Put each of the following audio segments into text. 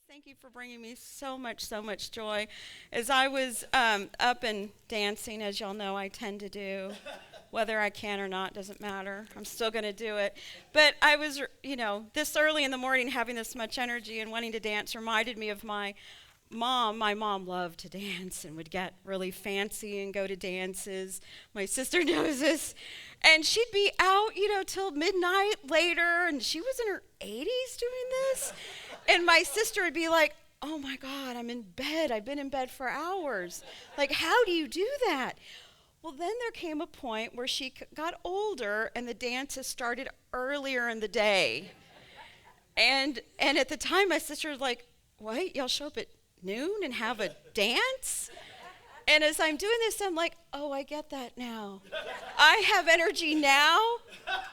Thank you for bringing me so much joy. As I was up and dancing, as y'all know, I tend to do. Whether I can or not doesn't matter. I'm still going to do it. But I was, this early in the morning having this much energy and wanting to dance reminded me of my mom. My mom loved to dance and would get really fancy and go to dances. My sister knows this. And she'd be out, till midnight later, and she was in her 80s doing this. And my sister would be like, "Oh my God, I'm in bed. I've been in bed for hours. Like, how do you do that?" Well, then there came a point where she got older and the dances started earlier in the day. And at the time, my sister was like, "What? Y'all show up at noon and have a dance?" And as I'm doing this, I'm like, "Oh, I get that now. I have energy now.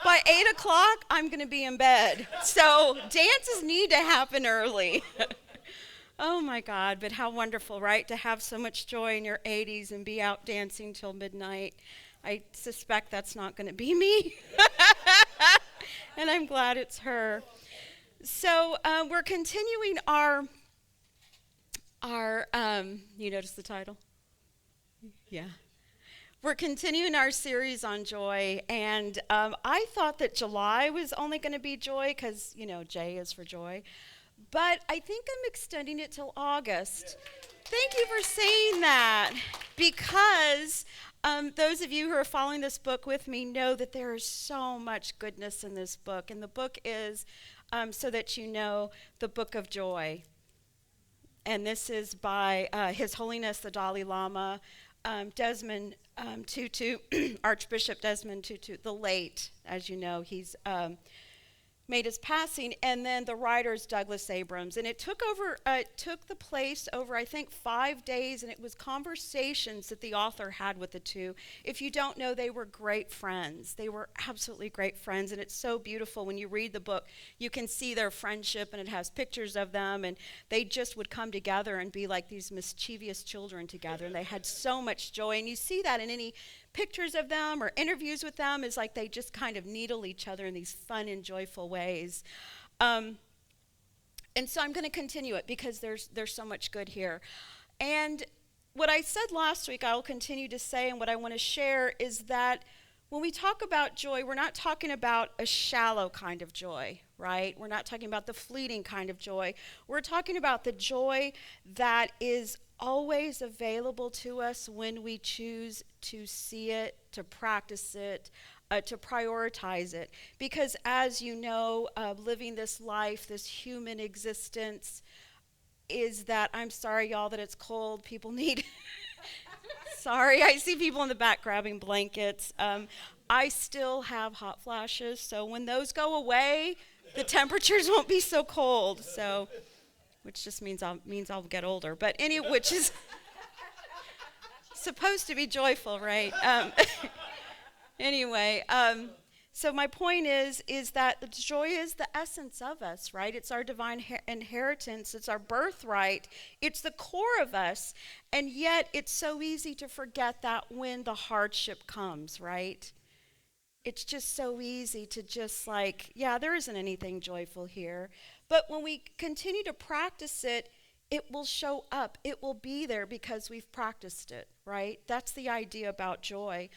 By 8 o'clock, I'm going to be in bed." So dances need to happen early. Oh my God, but how wonderful, right? To have so much joy in your 80s and be out dancing till midnight. I suspect that's not going to be me. And I'm glad it's her. So we're continuing you notice the title? Yeah. We're continuing our series on joy, and I thought that July was only going to be joy because, J is for joy. But I think I'm extending it till August. Thank you for saying that, because those of you who are following this book with me know that there is so much goodness in this book, and the book is, so that you know, the Book of Joy. And this is by His Holiness the Dalai Lama, Desmond Tutu, Archbishop Desmond Tutu, the late, as you know, he's made his passing, and then the writer's Douglas Abrams. And it took the place over, I think, 5 days, and it was conversations that the author had with the two. If you don't know, they were great friends. They were absolutely great friends, and it's so beautiful when you read the book. You can see their friendship, and it has pictures of them, and they just would come together and be like these mischievous children together, and they had so much joy. And you see that in any pictures of them or interviews with them, is like they just kind of needle each other in these fun and joyful ways. And so I'm going to continue it because there's so much good here. And what I said last week, I'll continue to say, and what I want to share is that when we talk about joy, we're not talking about a shallow kind of joy, right? We're not talking about the fleeting kind of joy. We're talking about the joy that is always available to us when we choose to see it, to practice it, to prioritize it. Because as you know, living this life, this human existence, is that, I'm sorry, y'all, that it's cold. People need, sorry, I see people in the back grabbing blankets. I still have hot flashes, so when those go away, the temperatures won't be so cold. So, which just means I'll get older. But anyway, which is supposed to be joyful, right? Anyway, so my point is that the joy is the essence of us, right? It's our divine inheritance. It's our birthright. It's the core of us. And yet it's so easy to forget that when the hardship comes, right? It's just so easy to just like, yeah, there isn't anything joyful here. But when we continue to practice it, it will show up. It will be there because we've practiced it, right? That's the idea about joy.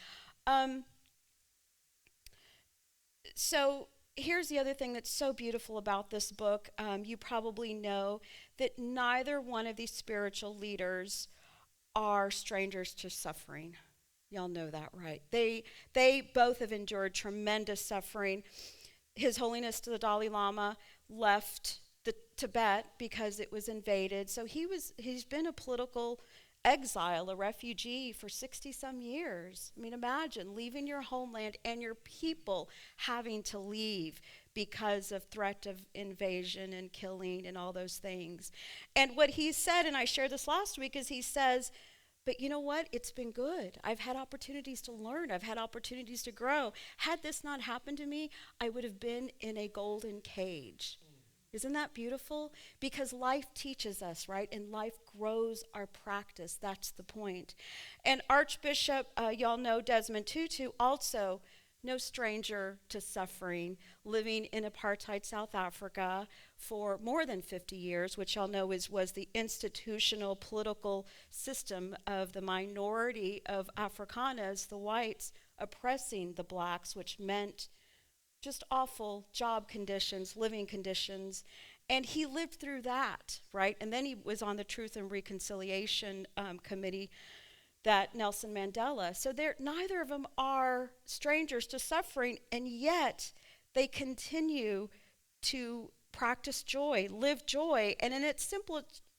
So here's the other thing that's so beautiful about this book. You probably know that neither one of these spiritual leaders are strangers to suffering. Y'all know that, right? They both have endured tremendous suffering. His Holiness the Dalai Lama left the Tibet because it was invaded. So he's been a political exile, a refugee for 60 some years. I mean, imagine leaving your homeland and your people having to leave because of threat of invasion and killing and all those things. And what he said, and I shared this last week, is he says, but you know what? It's been good. I've had opportunities to learn. I've had opportunities to grow. Had this not happened to me, I would have been in a golden cage. Isn't that beautiful? Because life teaches us, right? And life grows our practice. That's the point. And Archbishop, y'all know Desmond Tutu, also no stranger to suffering, living in apartheid South Africa for more than 50 years, which y'all know was the institutional political system of the minority of Afrikaners, the whites, oppressing the blacks, which meant just awful job conditions, living conditions. And he lived through that, right? And then he was on the Truth and Reconciliation Committee, that Nelson Mandela. So neither of them are strangers to suffering, and yet they continue to practice joy, live joy. And in its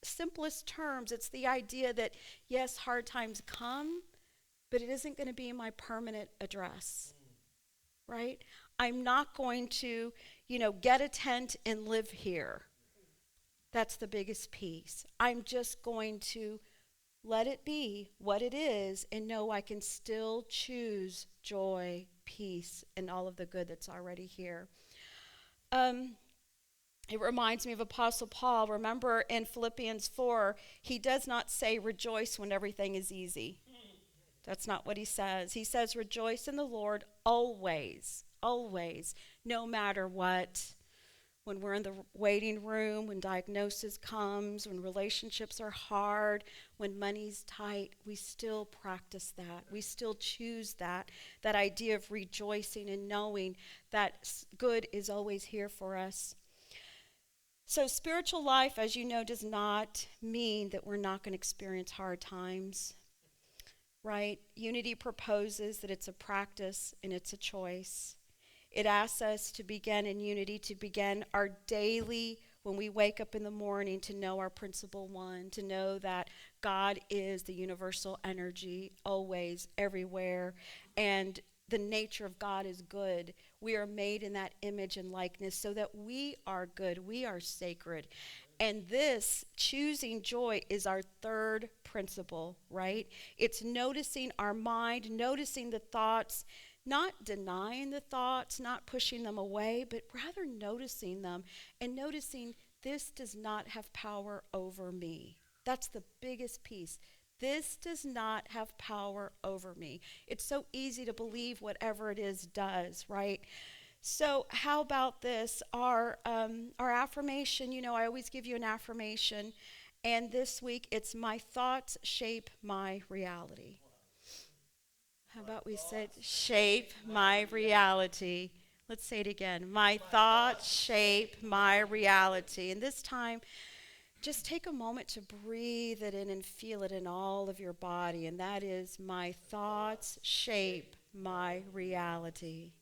simplest terms, it's the idea that, yes, hard times come, but it isn't going to be my permanent address, right? I'm not going to, get a tent and live here. That's the biggest piece. I'm just going to let it be what it is and know I can still choose joy, peace, and all of the good that's already here. It reminds me of Apostle Paul. Remember in Philippians 4, he does not say rejoice when everything is easy. That's not what he says. He says rejoice in the Lord always, always, no matter what. When we're in the waiting room, when diagnosis comes, when relationships are hard, when money's tight, we still practice that. We still choose that idea of rejoicing and knowing that good is always here for us. So spiritual life, as you know, does not mean that we're not going to experience hard times, right? Unity proposes that it's a practice and it's a choice. It asks us to begin in unity, to begin our daily, when we wake up in the morning, to know our principle one, to know that God is the universal energy, always, everywhere, and the nature of God is good. We are made in that image and likeness so that we are good, we are sacred. And this, choosing joy, is our third principle, right? It's noticing our mind, noticing the thoughts, not denying the thoughts, not pushing them away, but rather noticing them and noticing this does not have power over me. That's the biggest piece. This does not have power over me. It's so easy to believe whatever it is does, right? So how about this? Our affirmation, I always give you an affirmation. And this week, it's my thoughts shape my reality. How about we say, shape my reality? Let's say it again. My thoughts shape my reality. And this time, just take a moment to breathe it in and feel it in all of your body. And that is, my thoughts shape my reality.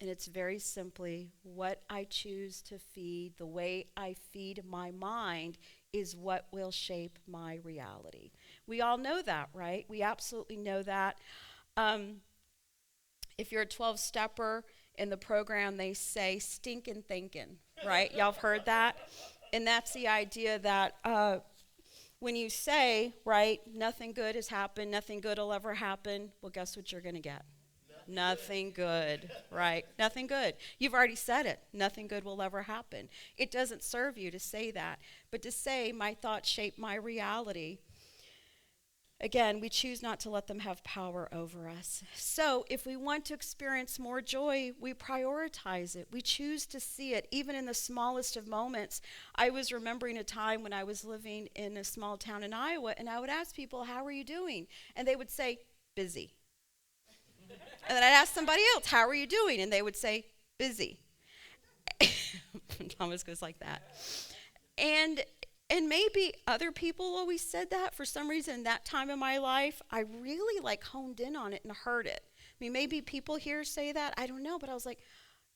And it's very simply what I choose to feed, the way I feed my mind is what will shape my reality. We all know that, right? We absolutely know that. If you're a 12-stepper in the program, they say stinkin' thinkin', right? Y'all have heard that? And that's the idea that when you say, right, nothing good has happened, nothing good will ever happen, well, guess what you're going to get? Nothing good, right? Nothing good. You've already said it. Nothing good will ever happen. It doesn't serve you to say that. But to say, my thoughts shape my reality, again, we choose not to let them have power over us. So if we want to experience more joy, we prioritize it. We choose to see it, even in the smallest of moments. I was remembering a time when I was living in a small town in Iowa, and I would ask people, how are you doing? And they would say, busy. And then I'd ask somebody else, how are you doing? And they would say, busy. Thomas goes like that. And maybe other people always said that. For some reason, that time in my life, I really honed in on it and heard it. I mean, maybe people here say that. I don't know. But I was like,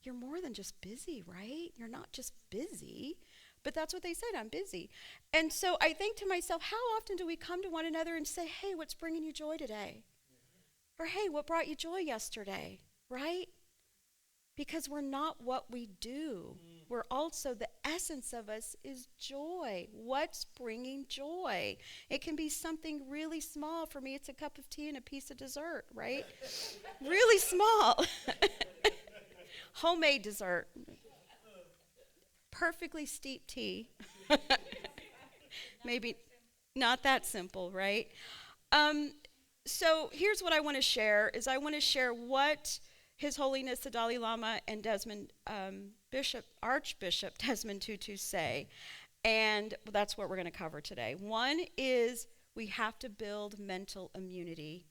you're more than just busy, right? You're not just busy. But that's what they said, I'm busy. And so I think to myself, how often do we come to one another and say, hey, what's bringing you joy today? Or, hey, what brought you joy yesterday, right? Because we're not what we do. We're also, the essence of us is joy. What's bringing joy? It can be something really small. For me, it's a cup of tea and a piece of dessert, right? Really small. Homemade dessert. Perfectly steeped tea. Maybe not that simple, right? So here's what I want to share, is I want to share what His Holiness the Dalai Lama and Archbishop Desmond Tutu say. And that's what we're going to cover today. One is we have to build mental immunity.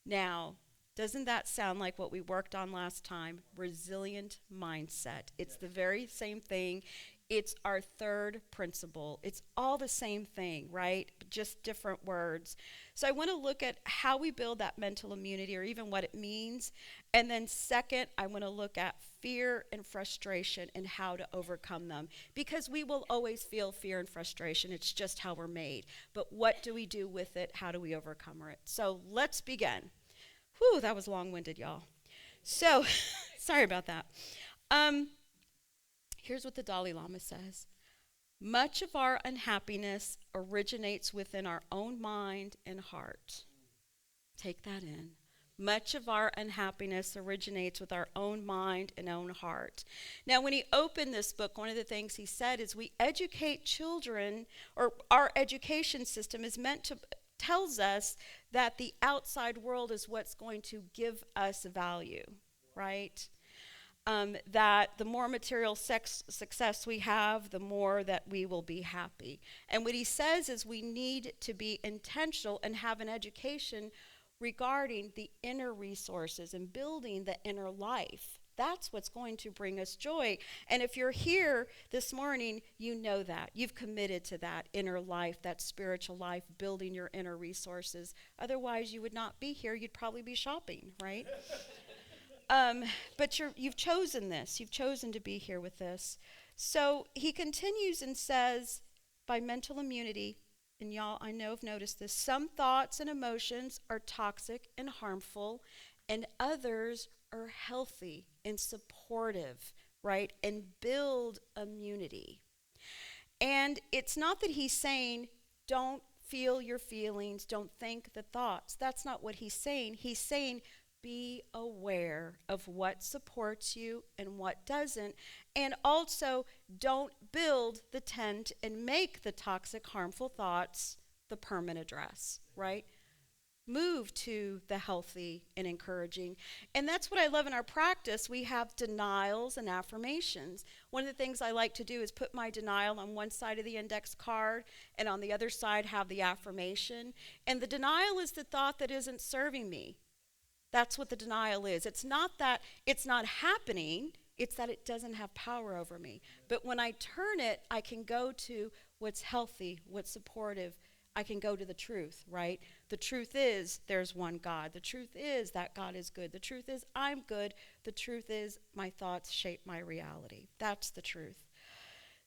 Now, doesn't that sound like what we worked on last time? Resilient mindset. It's the very same thing. It's our third principle. It's all the same thing, right? Just different words. So I want to look at how we build that mental immunity, or even what it means. And then second, I want to look at fear and frustration and how to overcome them. Because we will always feel fear and frustration. It's just how we're made. But what do we do with it? How do we overcome it? So let's begin. Whew, that was long-winded, y'all. So, sorry about that. Here's what the Dalai Lama says. Much of our unhappiness originates within our own mind and heart. Take that in. Much of our unhappiness originates with our own mind and own heart. Now, when he opened this book, one of the things he said is we educate children, or our education system is meant to tells us that the outside world is what's going to give us value, right? That the more material success we have, the more that we will be happy. And what he says is we need to be intentional and have an education regarding the inner resources and building the inner life. That's what's going to bring us joy. And if you're here this morning, you know that. You've committed to that inner life, that spiritual life, building your inner resources. Otherwise, you would not be here. You'd probably be shopping, right? But you've chosen this. You've chosen to be here with this. So he continues and says, by mental immunity, and y'all, I know have noticed this, some thoughts and emotions are toxic and harmful, and others are healthy and supportive, right? And build immunity. And it's not that he's saying, don't feel your feelings, don't think the thoughts. That's not what he's saying. He's saying, be aware of what supports you and what doesn't. And also, don't build the tent and make the toxic, harmful thoughts the permanent address, right? Move to the healthy and encouraging. And that's what I love in our practice. We have denials and affirmations. One of the things I like to do is put my denial on one side of the index card and on the other side have the affirmation. And the denial is the thought that isn't serving me. That's what the denial is. It's not that it's not happening. It's that it doesn't have power over me. But when I turn it, I can go to what's healthy, what's supportive. I can go to the truth, right? The truth is there's one God. The truth is that God is good. The truth is I'm good. The truth is my thoughts shape my reality. That's the truth.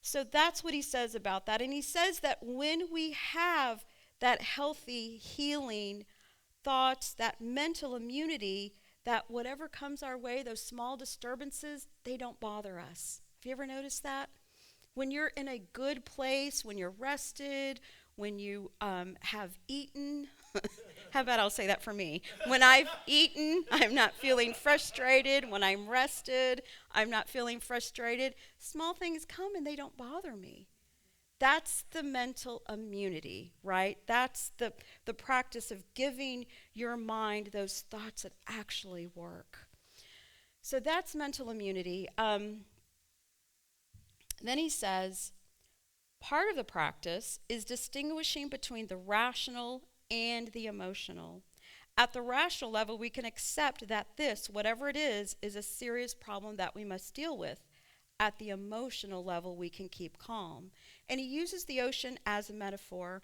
So that's what he says about that. And he says that when we have that healthy, healing thoughts, that mental immunity, that whatever comes our way, those small disturbances, they don't bother us. Have you ever noticed that? When you're in a good place, when you're rested, when you have eaten, how about I'll say that for me? When I've eaten, I'm not feeling frustrated. When I'm rested, I'm not feeling frustrated. Small things come and they don't bother me. That's the mental immunity, right? That's the practice of giving your mind those thoughts that actually work. So that's mental immunity. Then he says, part of the practice is distinguishing between the rational and the emotional. At the rational level, we can accept that this, whatever it is a serious problem that we must deal with. At the emotional level, we can keep calm. And he uses the ocean as a metaphor.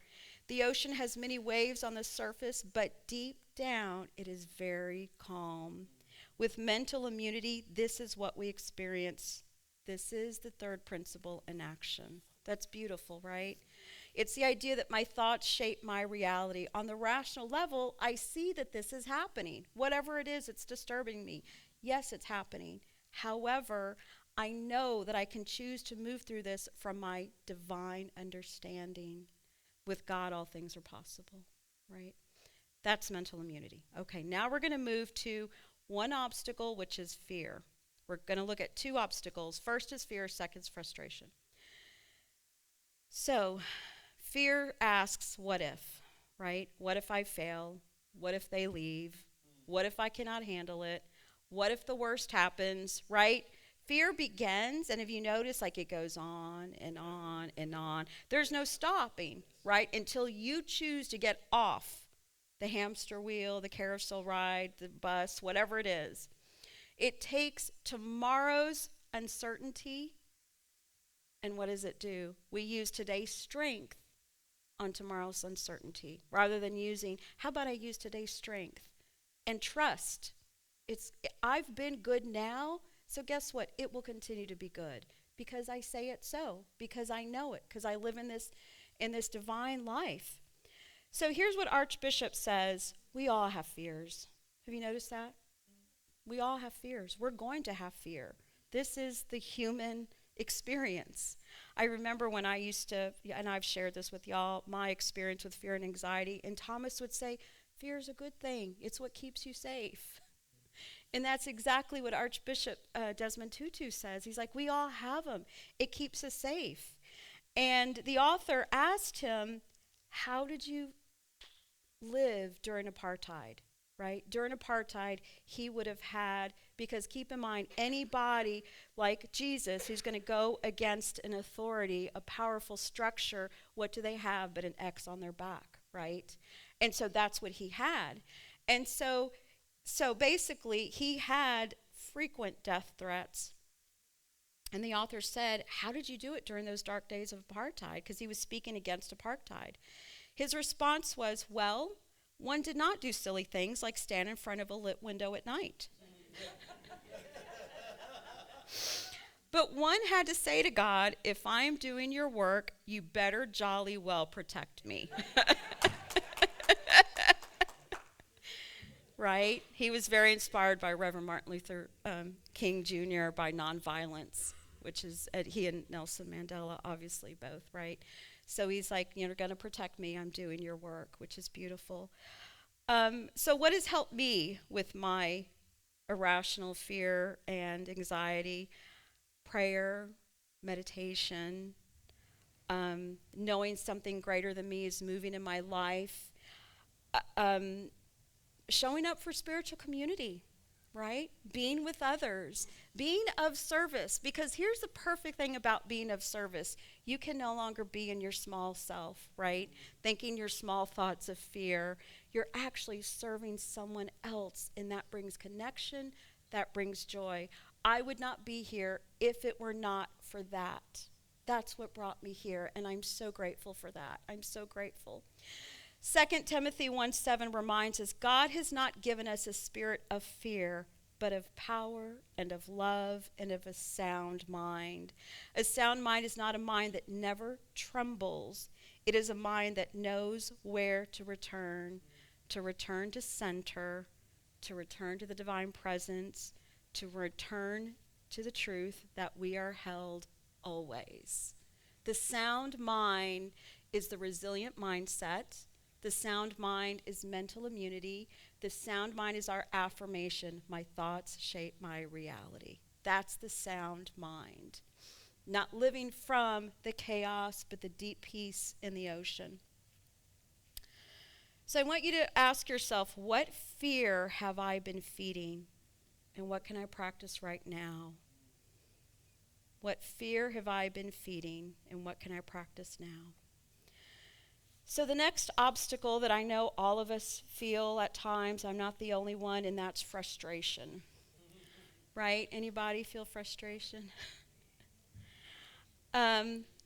The ocean has many waves on the surface, but deep down, it is very calm. With mental immunity, this is what we experience. This is the third principle in action. That's beautiful, right? It's the idea that my thoughts shape my reality. On the rational level, I see that this is happening. Whatever it is, it's disturbing me. Yes, it's happening. However, I know that I can choose to move through this from my divine understanding. With God, all things are possible, right? That's mental immunity. Okay, now we're going to move to one obstacle, which is fear. We're going to look at two obstacles. First is fear, second is frustration. So, fear asks, what if, right? What if I fail? What if they leave? What if I cannot handle it? What if the worst happens, right? Fear begins, and if you notice, like it goes on and on and on. There's no stopping, right? Until you choose to get off the hamster wheel, the carousel ride, the bus, whatever it is. It takes tomorrow's uncertainty, and what does it do? We use today's strength on tomorrow's uncertainty rather than using, how about I use today's strength and trust? It's I've been good now, so guess what? It will continue to be good because I say it so, because I know it, because I live in this divine life. So here's what Archbishop says. We all have fears. Have you noticed that? We all have fears. We're going to have fear. This is the human experience. I remember when I used to, and I've shared this with y'all, my experience with fear and anxiety, and Thomas would say, fear is a good thing. It's what keeps you safe. And that's exactly what Archbishop Desmond Tutu says. He's like, we all have them. It keeps us safe. And the author asked him, how did you live during apartheid? Right? During apartheid, he would have had, because keep in mind, anybody like Jesus who's going to go against an authority, a powerful structure, what do they have but an X on their back, right? And so that's what he had. And so basically, he had frequent death threats. And the author said, how did you do it during those dark days of apartheid? Because he was speaking against apartheid. His response was, well, one did not do silly things like stand in front of a lit window at night. But one had to say to God, if I am doing your work, you better jolly well protect me. Right? He was very inspired by Reverend Martin Luther King Jr. by nonviolence, which is, he and Nelson Mandela, obviously both, right? So he's like, you're going to protect me. I'm doing your work, which is beautiful. So what has helped me with my irrational fear and anxiety? Prayer, meditation, knowing something greater than me is moving in my life, showing up for spiritual community, right? Being with others, being of service. Because here's the perfect thing about being of service. You can no longer be in your small self, right? Thinking your small thoughts of fear. You're actually serving someone else, and that brings connection, that brings joy. I would not be here if it were not for that. That's what brought me here, and I'm so grateful for that. I'm so grateful. 2 Timothy 1:7 reminds us, God has not given us a spirit of fear, but of power and of love and of a sound mind. A sound mind is not a mind that never trembles. It is a mind that knows where to return to center, to return to the divine presence, to return to the truth that we are held always. The sound mind is the resilient mindset. The sound mind is mental immunity. The sound mind is our affirmation. My thoughts shape my reality. That's the sound mind. Not living from the chaos, but the deep peace in the ocean. So I want you to ask yourself, what fear have I been feeding? And what can I practice right now? What fear have I been feeding? And what can I practice now? So the next obstacle that I know all of us feel at times, I'm not the only one, and that's frustration. Right? Anybody feel frustration?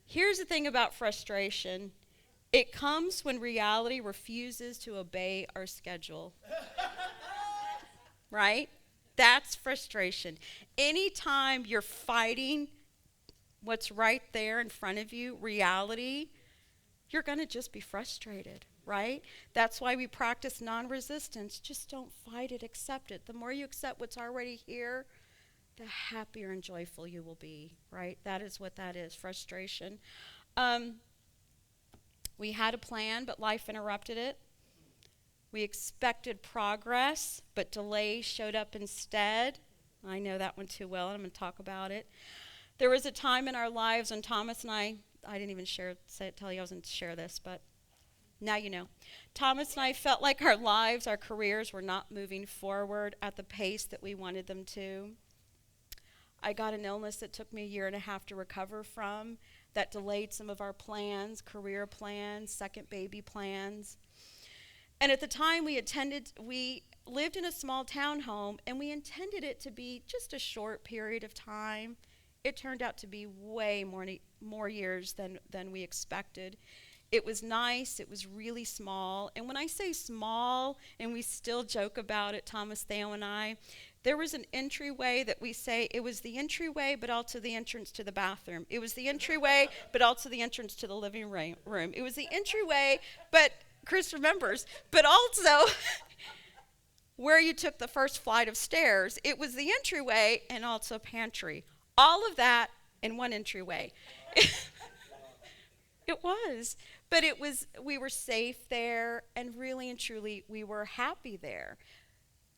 Here's the thing about frustration. It comes when reality refuses to obey our schedule. Right? That's frustration. Anytime you're fighting what's right there in front of you, reality, you're going to just be frustrated, right? That's why we practice non-resistance. Just don't fight it, accept it. The more you accept what's already here, the happier and joyful you will be, right? That is what that is, frustration. We had a plan, but life interrupted it. We expected progress, but delay showed up instead. I know that one too well, and I'm going to talk about it. There was a time in our lives when Thomas and I didn't even tell you I was going to share this, but Now you know. Thomas and I felt like our lives, our careers were not moving forward at the pace that we wanted them to. I got an illness that took me a year and a half to recover from, that delayed some of our plans, career plans, second baby plans. And at the time we lived in a small townhome, and we intended it to be just a short period of time. It turned out to be way more years than we expected. It was nice. It was really small. And when I say small, and we still joke about it, Thomas, Theo, and I, there was an entryway that we say it was the entryway, but also the entrance to the bathroom. It was the entryway, but also the entrance to the living room. It was the entryway, but Chris remembers, but also where you took the first flight of stairs. It was the entryway and also pantry. All of that in one entryway. It was. But we were safe there, and really and truly, we were happy there.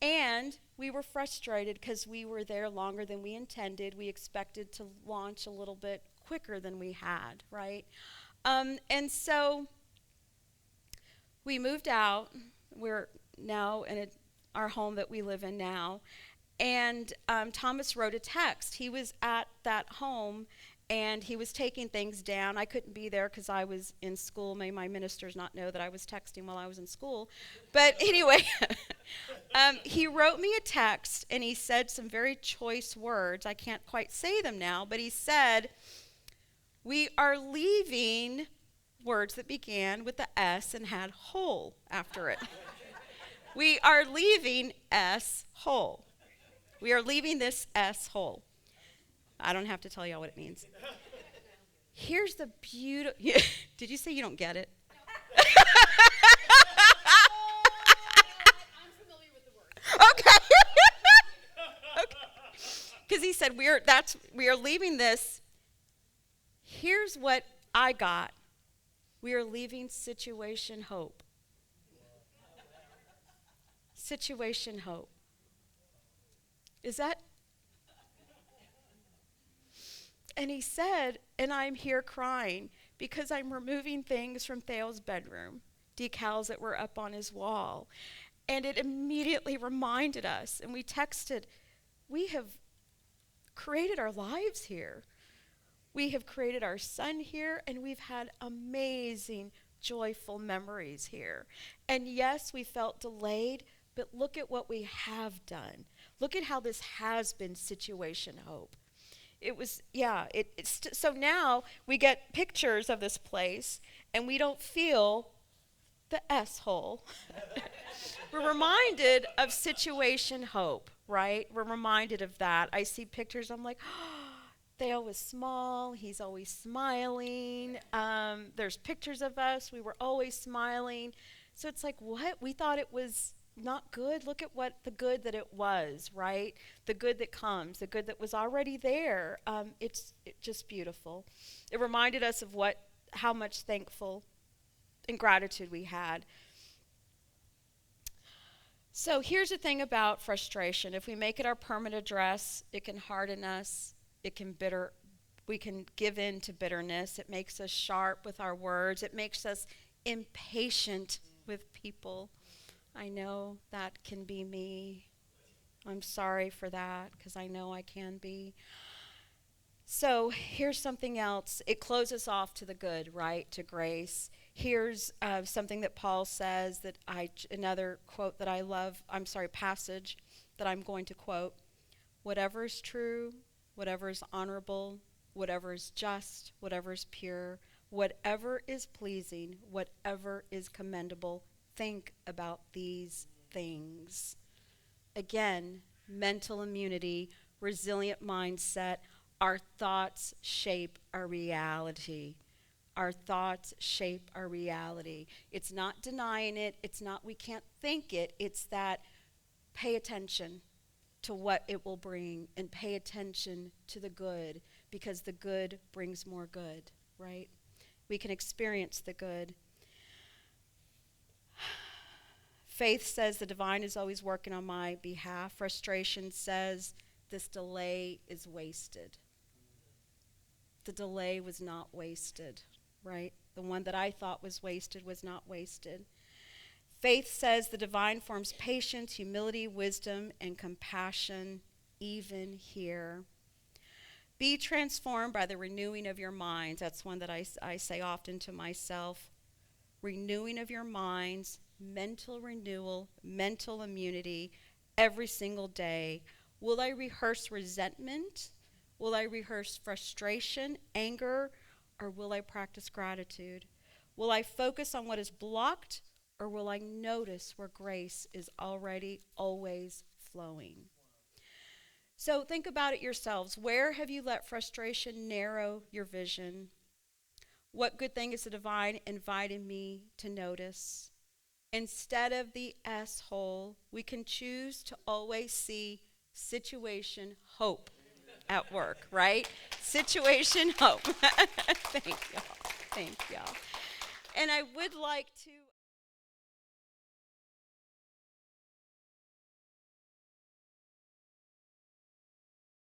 And we were frustrated because we were there longer than we intended. We expected to launch a little bit quicker than we had, right? And so we moved out. We're now in our home that we live in now. And Thomas wrote a text. He was at that home, and he was taking things down. I couldn't be there because I was in school. May my ministers not know that I was texting while I was in school. But anyway, he wrote me a text, and he said some very choice words. I can't quite say them now, but he said, "We are leaving," words that began with the S and had whole after it. "We are leaving S whole. We are leaving this S whole." I don't have to tell y'all what it means. Here's the beautiful... Did you say you don't get it? I'm familiar with the word. Okay. Okay. Because he said, we are leaving this. Here's what I got. We are leaving situation hope. Situation hope. Is that... And he said, and I'm here crying because I'm removing things from Theo's bedroom, decals that were up on his wall. And it immediately reminded us, and we texted, we have created our lives here. We have created our son here, and we've had amazing, joyful memories here. And yes, we felt delayed, but look at what we have done. Look at how this has been situation hope. It was, yeah, so now we get pictures of this place, and we don't feel the S-hole. We're reminded of situation hope, right? We're reminded of that. I see pictures, I'm like, oh, Theo was small, he's always smiling. There's pictures of us, we were always smiling. So it's like, what? We thought it was not good. Look at what the good that it was, right? The good that comes, the good that was already there. It's just beautiful. It reminded us of how much thankful and gratitude we had. So here's the thing about frustration. If we make it our permanent address, it can harden us. We can give in to bitterness. It makes us sharp with our words. It makes us impatient with people. I know that can be me. I'm sorry for that because I know I can be. So here's something else. It closes off to the good, right? To grace. Here's something that Paul says another quote that I love. Passage that I'm going to quote. Whatever is true, whatever is honorable, whatever is just, whatever is pure, whatever is pleasing, whatever is commendable, think about these things. Again, mental immunity, resilient mindset. Our thoughts shape our reality. Our thoughts shape our reality. It's not denying it. It's not we can't think it. It's that pay attention to what it will bring and pay attention to the good, because the good brings more good, right? We can experience the good. Faith says the divine is always working on my behalf. Frustration says this delay is wasted. The delay was not wasted, right? The one that I thought was wasted was not wasted. Faith says the divine forms patience, humility, wisdom, and compassion even here. Be transformed by the renewing of your minds. That's one that I say often to myself. Renewing of your minds, mental renewal, mental immunity every single day. Will I rehearse resentment? Will I rehearse frustration, anger, or will I practice gratitude? Will I focus on what is blocked, or will I notice where grace is already always flowing? So think about it yourselves. Where have you let frustration narrow your vision? What good thing is the divine inviting me to notice? Instead of the S-hole, we can choose to always see situation hope at work, right? Situation hope. Thank y'all. Thank y'all. And I would like to